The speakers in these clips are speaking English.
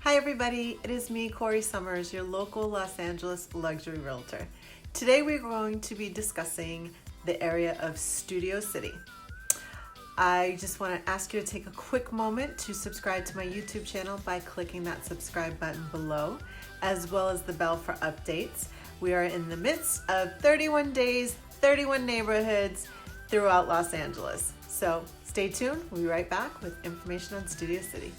Hi everybody, it is me, Corrie Sommers, your local Los Angeles luxury realtor. Today we're going to be discussing the area of Studio City. I just want to ask you to take a quick moment to subscribe to my YouTube channel by clicking that subscribe button below, as well as the bell for updates. We are in the midst of 31 days, 31 neighborhoods throughout Los Angeles. So stay tuned, we'll be right back with information on Studio City.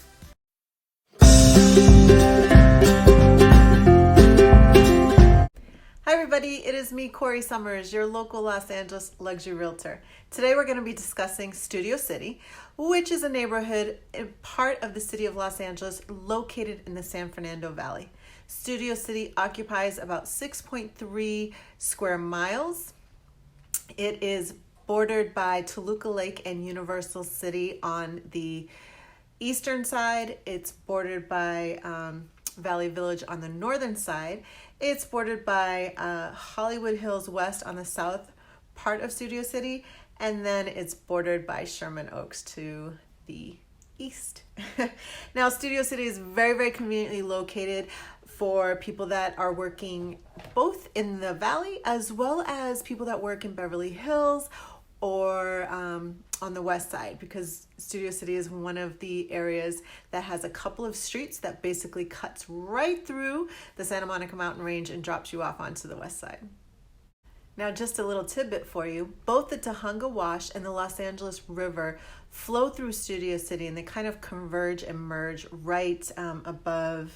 Hi everybody, it is me, Corrie Sommers, your local Los Angeles luxury realtor. Today we're going to be discussing Studio City, which is a neighborhood and part of the city of Los Angeles located in the San Fernando Valley. Studio City occupies about 6.3 square miles. It is bordered by Toluca Lake and Universal City on the eastern side. It's bordered by Valley Village on the northern side. It's bordered by Hollywood Hills West on the south part of Studio City, and then it's bordered by Sherman Oaks to the east. Now, Studio City is very, very conveniently located for people that are working both in the valley as well as people that work in Beverly Hills or on the west side, because Studio City is one of the areas that has a couple of streets that basically cuts right through the Santa Monica Mountain Range and drops you off onto the west side. Now, just a little tidbit for you, both the Tujunga Wash and the Los Angeles River flow through Studio City, and they kind of converge and merge right above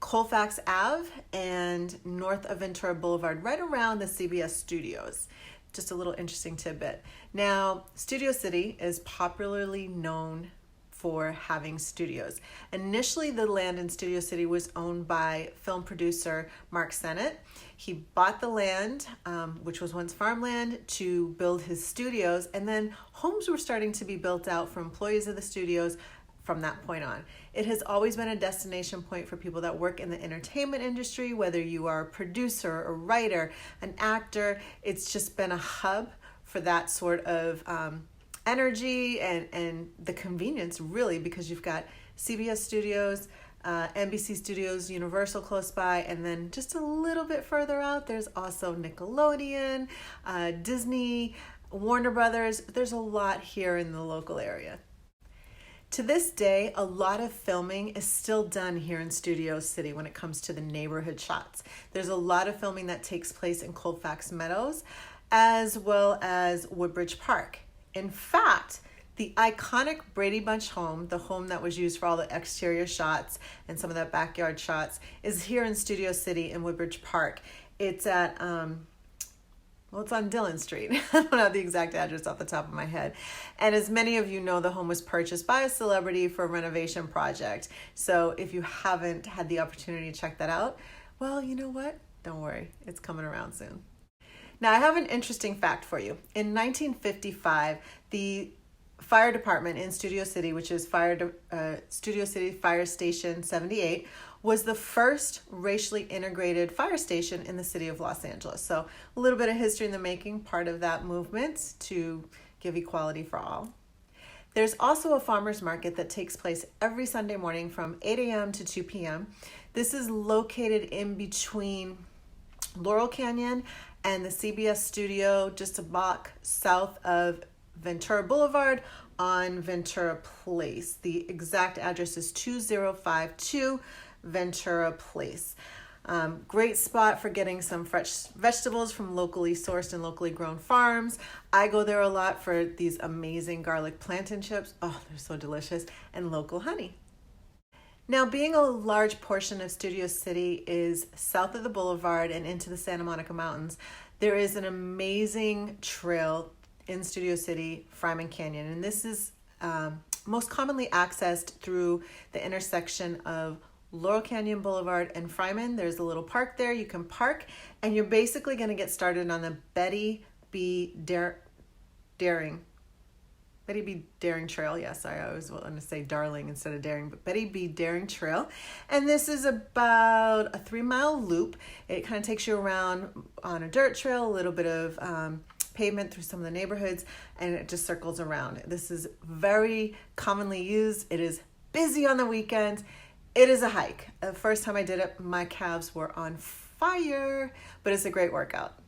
COLFAX Ave and north of Ventura Boulevard, right around the CBS studios. Just a little interesting tidbit. Now, Studio City is popularly known for having studios. Initially, the land in Studio City was owned by film producer Mack Sennett. He bought the land, which was once farmland, to build his studios, and then homes were starting to be built out for employees of the studios from that point on. It has always been a destination point for people that work in the entertainment industry, whether you are a producer, a writer, an actor. It's just been a hub for that sort of energy and the convenience, really, because you've got CBS studios, NBC studios, Universal close by, and then just a little bit further out, there's also Nickelodeon, Disney, Warner Brothers. There's a lot here in the local area. To this day, a lot of filming is still done here in Studio City when it comes to the neighborhood shots. There's a lot of filming that takes place in COLFAX Meadows, as well as Woodbridge Park. In fact, the iconic Brady Bunch home, the home that was used for all the exterior shots and some of the backyard shots, is here in Studio City in Woodbridge Park. It's at it's on Dillon Street. I don't have the exact address off the top of my head. And as many of you know, the home was purchased by a celebrity for a renovation project. So if you haven't had the opportunity to check that out, well, you know what? Don't worry, it's coming around soon. Now, I have an interesting fact for you. In 1955, the fire department in Studio City, which is Studio City Fire Station 78, was the first racially integrated fire station in the city of Los Angeles. So a little bit of history in the making, part of that movement to give equality for all. There's also a farmer's market that takes place every Sunday morning from 8 a.m. to 2 p.m. This is located in between Laurel Canyon and the CBS studio, just a block south of Ventura Boulevard on Ventura Place. The exact address is 2052 Ventura Place. Great spot for getting some fresh vegetables from locally sourced and locally grown farms. I go there a lot for these amazing garlic plantain chips. Oh, they're so delicious. And local honey. Now, being a large portion of Studio City is south of the boulevard and into the Santa Monica Mountains, there is an amazing trail in Studio City, FRYMAN Canyon. And this is most commonly accessed through the intersection of Laurel Canyon Boulevard and Fryman. There's a little park there. You can park, and you're basically going to get started on the Betty B. Daring Trail. Yes, I always want to say Darling instead of Daring, but Betty B. Daring Trail. And this is about a 3-mile loop. It kind of takes you around on a dirt trail, a little bit of pavement through some of the neighborhoods, and it just circles around. This is very commonly used. It is busy on the weekends. It is a hike. The first time I did it, my calves were on fire, but it's a great workout.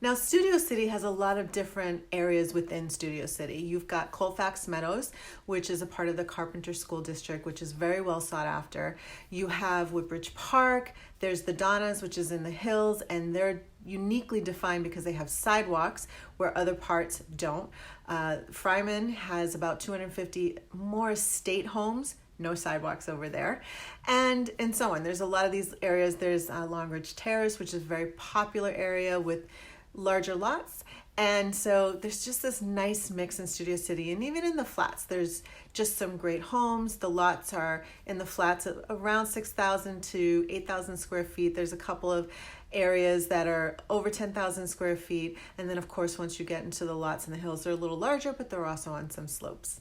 Now, Studio City has a lot of different areas within Studio City. You've got COLFAX Meadows, which is a part of the Carpenter School District, which is very well sought after. You have Woodbridge Park. There's the DONAS, which is in the hills, and they're uniquely defined because they have sidewalks where other parts don't. FRYMAN has about 250 more estate homes, no sidewalks over there, and so on. There's a lot of these areas. There's LONGRIDGE Terrace, which is a very popular area with larger lots, and so there's just this nice mix in Studio City. And even in the flats, there's just some great homes. The lots are in the flats at around 6,000 to 8,000 square feet. There's a couple of areas that are over 10,000 square feet, and then of course once you get into the lots in the hills, they're a little larger, but they're also on some slopes.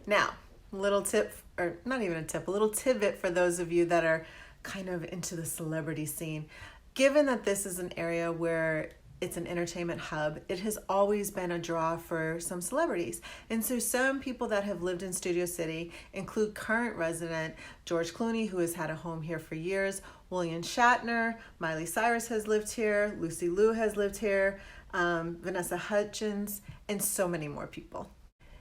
Now, little tip, or not even a tip, a little tidbit for those of you that are kind of into the celebrity scene. Given that this is an area where it's an entertainment hub, it has always been a draw for some celebrities. And so some people that have lived in Studio City include current resident George Clooney, who has had a home here for years, William Shatner, Miley Cyrus has lived here, Lucy Liu has lived here, Vanessa Hudgens, and so many more people.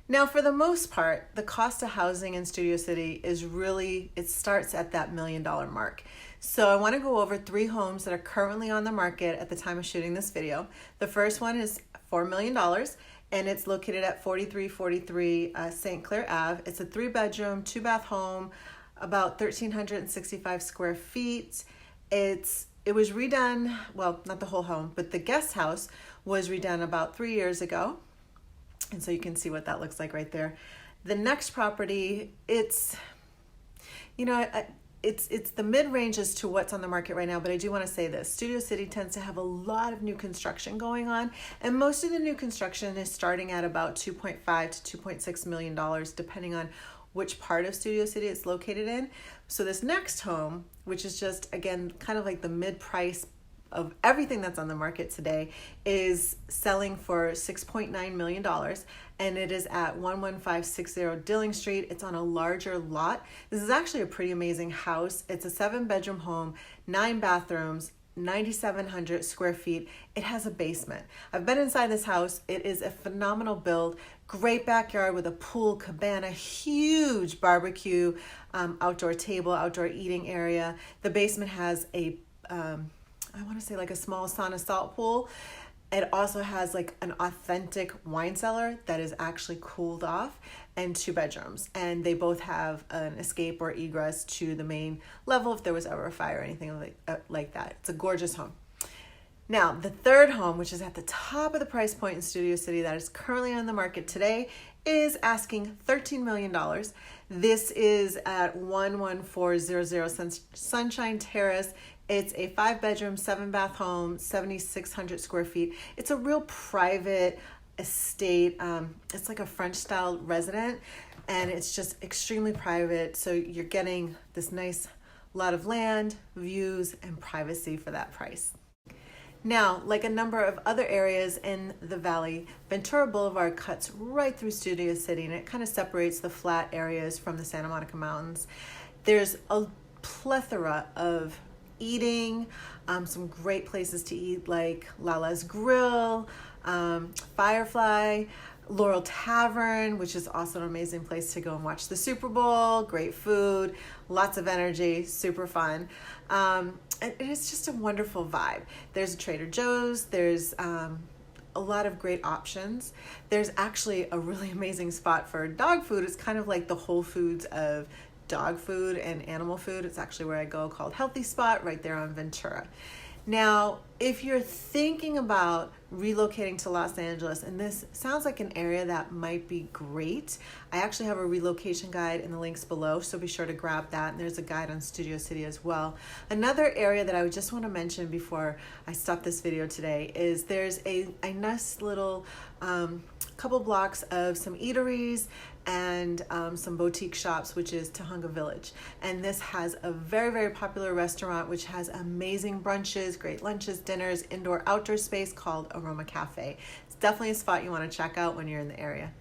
Now, for the most part, the cost of housing in Studio City is really, it starts at that $1 million mark. So I want to go over 3 homes that are currently on the market at the time of shooting this video. The first one is $4 million, and it's located at 4343 St. Clair Ave. It's a 3-bedroom, 2-bath home, about 1,365 square feet. It was redone, well, not the whole home, but the guest house was redone about 3 years ago. And so you can see what that looks like right there. The next property, it's the mid-range as to what's on the market right now, but I do want to say this. Studio City tends to have a lot of new construction going on, and most of the new construction is starting at about $2.5 to $2.6 million, depending on which part of Studio City it's located in. So this next home, which is just, again, kind of like the mid-price of everything that's on the market today, is selling for $6.9 million, and it is at 11560 Dilling Street. It's on a larger lot. This is actually a pretty amazing house. It's a 7-bedroom home, 9 bathrooms, 9,700 square feet. It has a basement. I've been inside this house. It is a phenomenal build. Great backyard with a pool, cabana, huge barbecue, outdoor table, outdoor eating area. The basement has a I want to say like a small sauna salt pool. It also has like an authentic wine cellar that is actually cooled off, and 2 bedrooms. And they both have an escape or egress to the main level if there was ever a fire or anything like that. It's a gorgeous home. Now, the third home, which is at the top of the price point in Studio City that is currently on the market today, is asking $13 million. This is at 11400 Sunshine Terrace. It's a 5-bedroom, 7-bath home, 7,600 square feet. It's a real private estate. It's like a French-style residence, and it's just extremely private. So you're getting this nice lot of land, views, and privacy for that price. Now, like a number of other areas in the valley, Ventura Boulevard cuts right through Studio City, and it kind of separates the flat areas from the Santa Monica Mountains. There's a plethora of eating, some great places to eat like Lala's Grill, Firefly, Laurel Tavern, which is also an amazing place to go and watch the Super Bowl. Great food, lots of energy, super fun. And it is just a wonderful vibe. There's a Trader Joe's, there's a lot of great options. There's actually a really amazing spot for dog food. It's kind of like the Whole Foods of dog food and animal food. It's actually where I go, called Healthy Spot, right there on Ventura. Now, if you're thinking about relocating to Los Angeles, and this sounds like an area that might be great, I actually have a relocation guide in the links below, so be sure to grab that. And there's a guide on Studio City as well. Another area that I would just want to mention before I stop this video today is there's a nice little couple blocks of some eateries and some boutique shops, which is Tujunga Village. And this has a very, very popular restaurant which has amazing brunches, great lunches, dinners, indoor outdoor space called Aroma Cafe. It's definitely a spot you want to check out when you're in the area.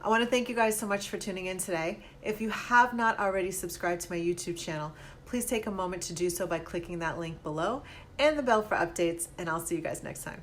I want to thank you guys so much for tuning in today. If you have not already subscribed to my YouTube channel, please take a moment to do so by clicking that link below and the bell for updates, and I'll see you guys next time.